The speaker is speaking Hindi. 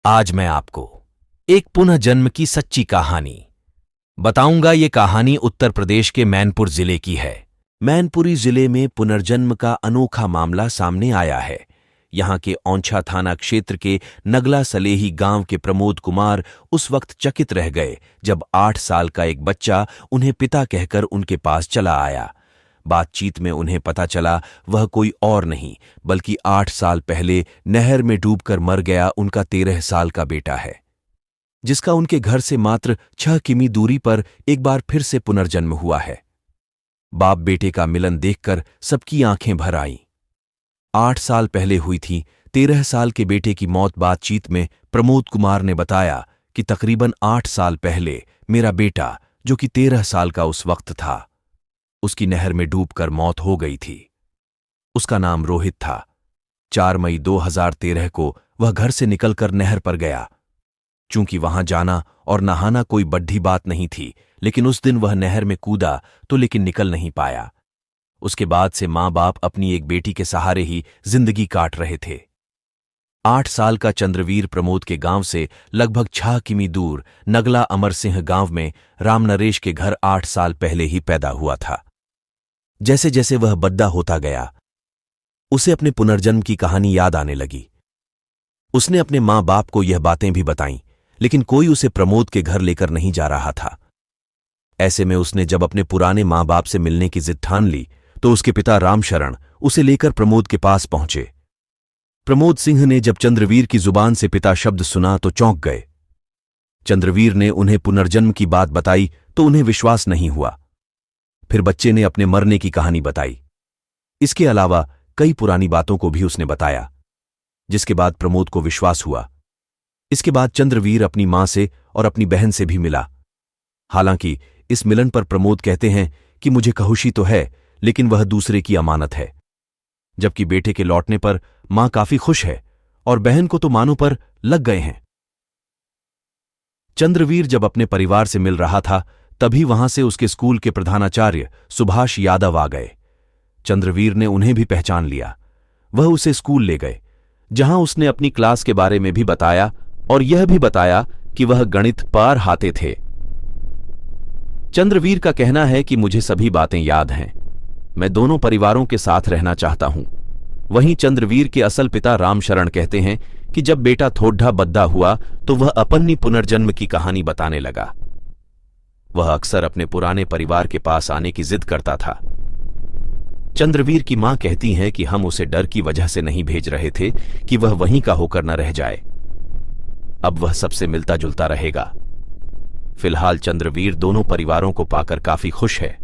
आज मैं आपको एक पुनर्जन्म की सच्ची कहानी बताऊंगा। ये कहानी उत्तर प्रदेश के मैनपुर जिले की है। मैनपुरी जिले में पुनर्जन्म का अनोखा मामला सामने आया है। यहां के औंछा थाना क्षेत्र के नगला सलेही गांव के प्रमोद कुमार उस वक्त चकित रह गए जब 8 साल का एक बच्चा उन्हें पिता कहकर उनके पास चला आया। बातचीत में उन्हें पता चला वह कोई और नहीं बल्कि 8 साल पहले नहर में डूबकर मर गया उनका 13 साल का बेटा है, जिसका उनके घर से मात्र 6 किमी दूरी पर एक बार फिर से पुनर्जन्म हुआ है। बाप बेटे का मिलन देखकर सबकी आंखें भर आईं। 8 साल पहले हुई थी 13 साल के बेटे की मौत। बातचीत में प्रमोद कुमार ने बताया कि तकरीबन 8 साल पहले मेरा बेटा, जो कि 13 साल का उस वक्त था, उसकी नहर में डूबकर मौत हो गई थी। उसका नाम रोहित था। 4 मई 2013 को वह घर से निकलकर नहर पर गया। चूंकि वहां जाना और नहाना कोई बड्ढी बात नहीं थी, लेकिन उस दिन वह नहर में कूदा तो लेकिन निकल नहीं पाया। उसके बाद से मां बाप अपनी एक बेटी के सहारे ही जिंदगी काट रहे थे। 8 साल का चंद्रवीर प्रमोद के गांव से लगभग 6 किमी दूर नगला अमर सिंह गांव में राम नरेश के घर 8 साल पहले ही पैदा हुआ था। जैसे जैसे वह बड्डा होता गया, उसे अपने पुनर्जन्म की कहानी याद आने लगी। उसने अपने मां बाप को यह बातें भी बताईं, लेकिन कोई उसे प्रमोद के घर लेकर नहीं जा रहा था। ऐसे में उसने जब अपने पुराने मां बाप से मिलने की जिद ठान ली तो उसके पिता रामशरण उसे लेकर प्रमोद के पास पहुंचे। प्रमोद सिंह ने जब चंद्रवीर की जुबान से पिता शब्द सुना तो चौंक गए। चंद्रवीर ने उन्हें पुनर्जन्म की बात बताई तो उन्हें विश्वास नहीं हुआ। फिर बच्चे ने अपने मरने की कहानी बताई। इसके अलावा कई पुरानी बातों को भी उसने बताया, जिसके बाद प्रमोद को विश्वास हुआ। इसके बाद चंद्रवीर अपनी मां से और अपनी बहन से भी मिला। हालांकि इस मिलन पर प्रमोद कहते हैं कि मुझे खुशी तो है, लेकिन वह दूसरे की अमानत है। जबकि बेटे के लौटने पर मां काफी खुश है और बहन को तो मानों पर लग गए हैं। चंद्रवीर जब अपने परिवार से मिल रहा था तभी वहां से उसके स्कूल के प्रधानाचार्य सुभाष यादव आ गए। चंद्रवीर ने उन्हें भी पहचान लिया। वह उसे स्कूल ले गए, जहां उसने अपनी क्लास के बारे में भी बताया और यह भी बताया कि वह गणित पार हाते थे। चंद्रवीर का कहना है कि मुझे सभी बातें याद हैं। मैं दोनों परिवारों के साथ रहना चाहता हूं। वहीं चंद्रवीर के असल पिता रामशरण कहते हैं कि जब बेटा थोड़ा बद्दा हुआ तो वह अपनी पुनर्जन्म की कहानी बताने लगा। वह अक्सर अपने पुराने परिवार के पास आने की जिद करता था। चंद्रवीर की मां कहती हैं कि हम उसे डर की वजह से नहीं भेज रहे थे कि वह वहीं का होकर न रह जाए। अब वह सबसे मिलता जुलता रहेगा। फिलहाल चंद्रवीर दोनों परिवारों को पाकर काफी खुश है।